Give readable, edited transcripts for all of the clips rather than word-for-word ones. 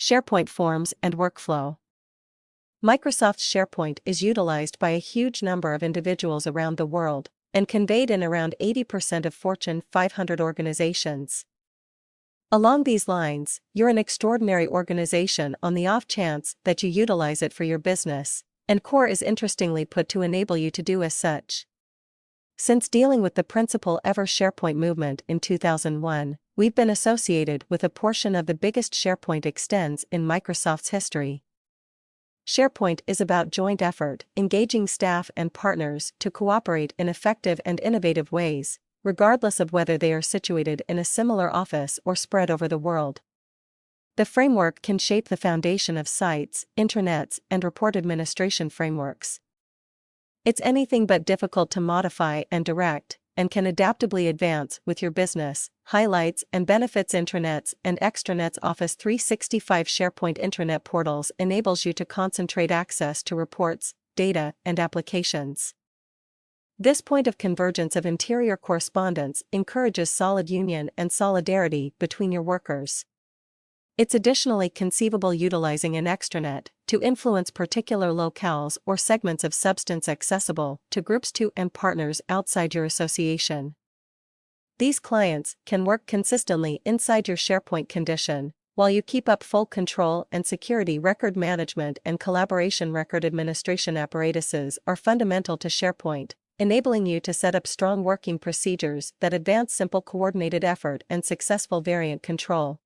SharePoint forms and workflow. Microsoft's SharePoint is utilized by a huge number of individuals around the world, and conveyed in around 80% of Fortune 500 organizations. Along these lines, you're an extraordinary organization on the off chance that you utilize it for your business, and Core is interestingly put to enable you to do as such. Since dealing with the principal ever SharePoint movement in 2001, we've been associated with a portion of the biggest SharePoint extends in Microsoft's history. SharePoint is about joint effort, engaging staff and partners to cooperate in effective and innovative ways, regardless of whether they are situated in a similar office or spread over the world. The framework can shape the foundation of sites, intranets, and report administration frameworks. It's anything but difficult to modify and direct, and can adaptably advance with your business. Highlights and benefits: intranets and extranets. Office 365 SharePoint intranet portals enables you to concentrate access to reports, data, and applications. This point of convergence of interior correspondence encourages solid union and solidarity between your workers. It's additionally conceivable utilizing an extranet to influence particular locales or segments of substance accessible to groups to and partners outside your association. These clients can work consistently inside your SharePoint condition, while you keep up full control and security. Record management and collaboration. Record administration apparatuses are fundamental to SharePoint, enabling you to set up strong working procedures that advance simple coordinated effort and successful variant control.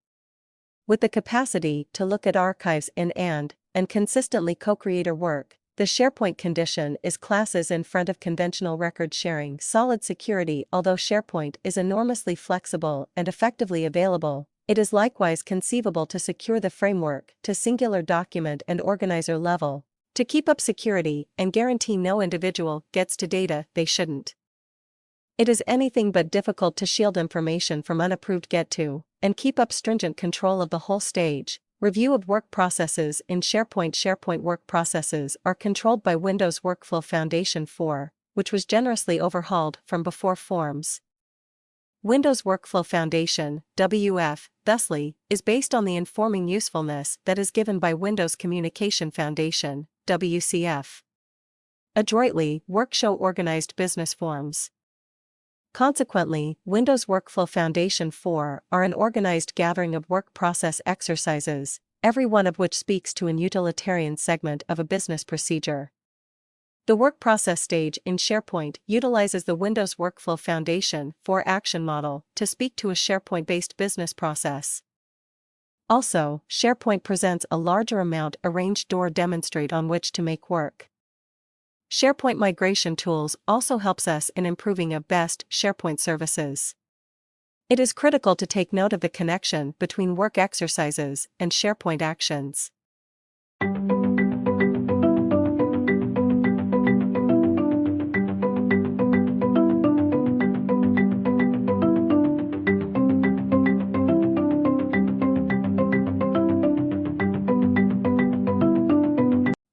With the capacity to look at archives in and consistently co-create or work, the SharePoint condition is classes in front of conventional record sharing. Solid security. Although SharePoint is enormously flexible and effectively available, it is likewise conceivable to secure the framework to singular document and organizer level, to keep up security and guarantee no individual gets to data they shouldn't. It is anything but difficult to shield information from unapproved get-to, and keep up stringent control of the whole stage. Review of work processes in SharePoint. SharePoint work processes are controlled by Windows Workflow Foundation 4, which was generously overhauled from before Forms. Windows Workflow Foundation, WF, thusly, is based on the informing usefulness that is given by Windows Communication Foundation, WCF. Adroitly, Workshow organized business forms. Consequently, Windows Workflow Foundation 4 are an organized gathering of work process exercises, every one of which speaks to an utilitarian segment of a business procedure. The work process stage in SharePoint utilizes the Windows Workflow Foundation 4 action model to speak to a SharePoint-based business process. Also, SharePoint presents a larger amount arranged door demonstrate on which to make work. SharePoint migration tools also helps us in improving of best SharePoint services. It is critical to take note of the connection between work exercises and SharePoint actions.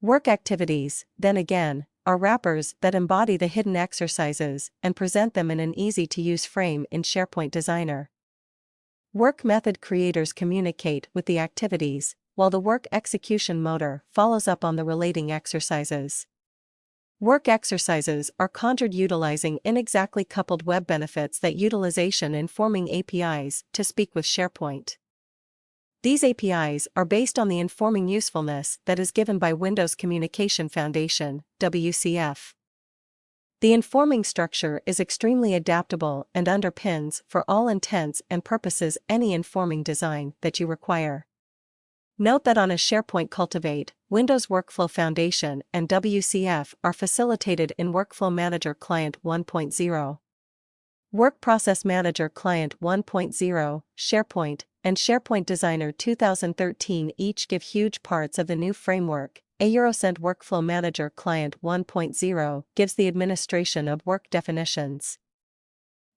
Work activities, then again, are wrappers that embody the hidden exercises and present them in an easy-to-use frame in SharePoint Designer. Work method creators communicate with the activities, while the work execution motor follows up on the relating exercises. Work exercises are conjured utilizing inexactly coupled web benefits that utilization informing APIs to speak with SharePoint. These APIs are based on the informing usefulness that is given by Windows Communication Foundation, WCF. The informing structure is extremely adaptable and underpins, for all intents and purposes, any informing design that you require. Note that on a SharePoint Cultivate, Windows Workflow Foundation and WCF are facilitated in Workflow Manager Client 1.0. Work Process Manager Client 1.0, SharePoint, and SharePoint Designer 2013 each give huge parts of the new framework. A Eurocent Workflow Manager Client 1.0 gives the administration of work definitions.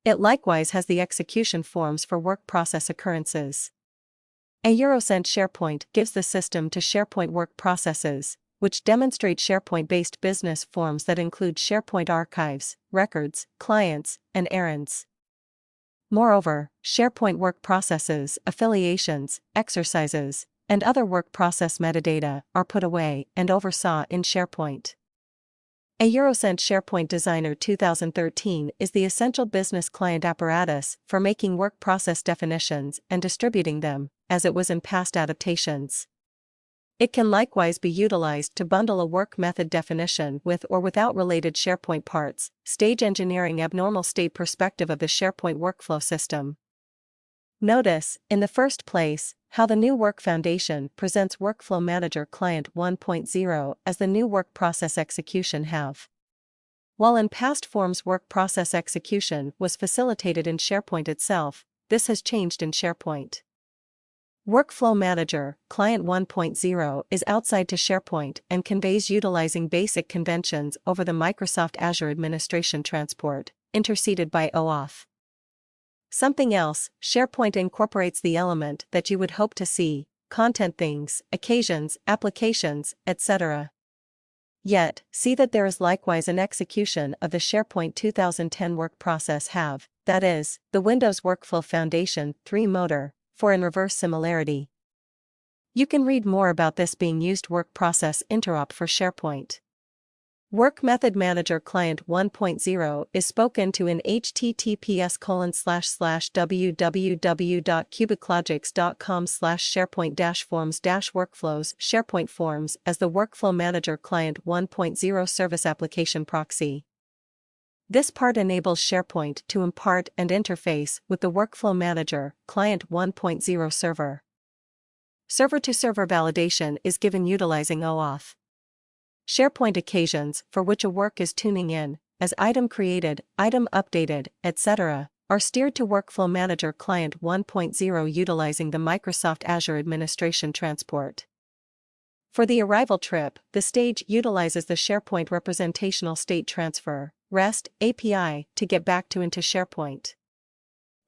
It likewise has the execution forms for work process occurrences. A Eurocent SharePoint gives the system to SharePoint work processes, which demonstrate SharePoint-based business forms that include SharePoint archives, records, clients, and errands. Moreover, SharePoint work processes, affiliations, exercises, and other work process metadata are put away and oversaw in SharePoint. A Eurocent SharePoint Designer 2013 is the essential business client apparatus for making work process definitions and distributing them, as it was in past adaptations. It can likewise be utilized to bundle a work method definition with or without related SharePoint parts, stage engineering abnormal state perspective of the SharePoint workflow system. Notice, in the first place, how the new Work Foundation presents Workflow Manager Client 1.0 as the new work process execution have. While in past forms work process execution was facilitated in SharePoint itself, this has changed in SharePoint. Workflow Manager Client 1.0 is outside to SharePoint and conveys utilizing basic conventions over the Microsoft Azure Administration Transport, interceded by OAuth. Something else, SharePoint incorporates the element that you would hope to see: content things, occasions, applications, etc. Yet, see that there is likewise an execution of the SharePoint 2010 work process have, that is, the Windows Workflow Foundation 3 motor, for in reverse similarity. You can read more about this being used work process interop for SharePoint. Work Method Manager Client 1.0 is spoken to in https://www.cubiclogics.com/SharePoint-forms-workflows SharePoint Forms as the Workflow Manager Client 1.0 Service Application Proxy. This part enables SharePoint to impart and interface with the Workflow Manager Client 1.0 server. Server-to-server validation is given utilizing OAuth. SharePoint occasions for which a work is tuning in, as item created, item updated, etc., are steered to Workflow Manager Client 1.0 utilizing the Microsoft Azure Administration Transport. For the arrival trip, the stage utilizes the SharePoint Representational State Transfer (REST) API to get back to into SharePoint.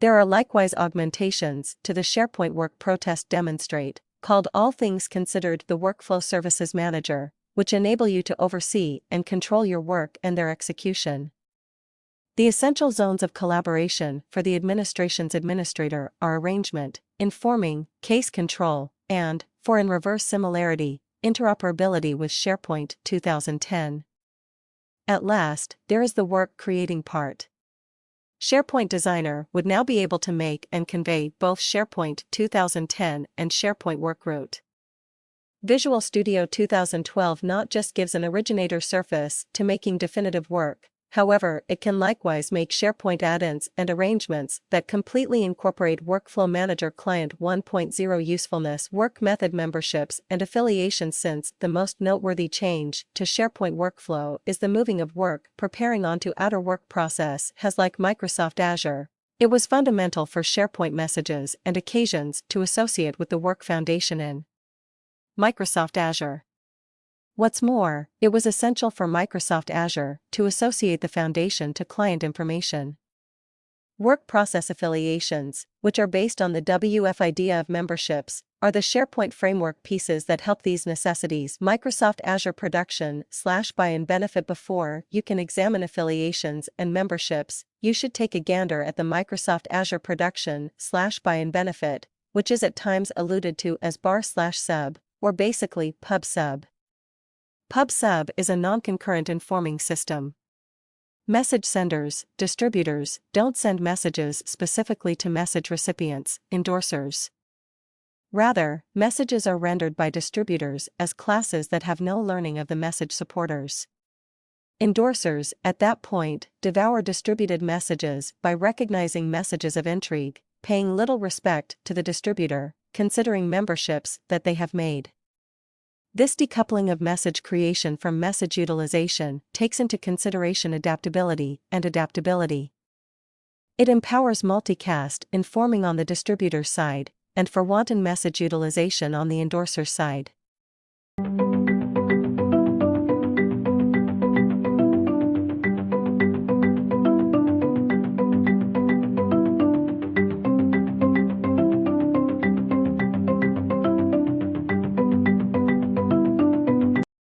There are likewise augmentations to the SharePoint Work Protest Demonstrate, called All Things Considered the Workflow Services Manager, which enable you to oversee and control your work and their execution. The essential zones of collaboration for the administration's administrator are arrangement, informing, case control, and, for in reverse similarity, interoperability with SharePoint 2010. At last, there is the work creating part. SharePoint Designer would now be able to make and convey both SharePoint 2010 and SharePoint Workroute. Visual Studio 2012 not just gives an originator surface to making definitive work, however, it can likewise make SharePoint add-ins and arrangements that completely incorporate Workflow Manager Client 1.0 usefulness, work method memberships, and affiliations. Since the most noteworthy change to SharePoint workflow is the moving of work preparing onto outer work process has, like Microsoft Azure, it was fundamental for SharePoint messages and occasions to associate with the Work Foundation in Microsoft Azure. What's more, it was essential for Microsoft Azure to associate the foundation to client information. Work process affiliations, which are based on the WF idea of memberships, are the SharePoint framework pieces that help these necessities. Microsoft Azure Production/buy and benefit. Before you can examine affiliations and memberships, you should take a gander at the Microsoft Azure Production/buy and benefit, which is at times alluded to as bar/sub, or basically pub/sub. Pub/sub is a non-concurrent informing system. Message senders, distributors, don't send messages specifically to message recipients, endorsers. Rather, messages are rendered by distributors as classes that have no learning of the message supporters. Endorsers, at that point, devour distributed messages by recognizing messages of intrigue, paying little respect to the distributor, considering memberships that they have made. This decoupling of message creation from message utilization takes into consideration adaptability and adaptability. It empowers multicast informing on the distributor side, and for wanton message utilization on the endorser side.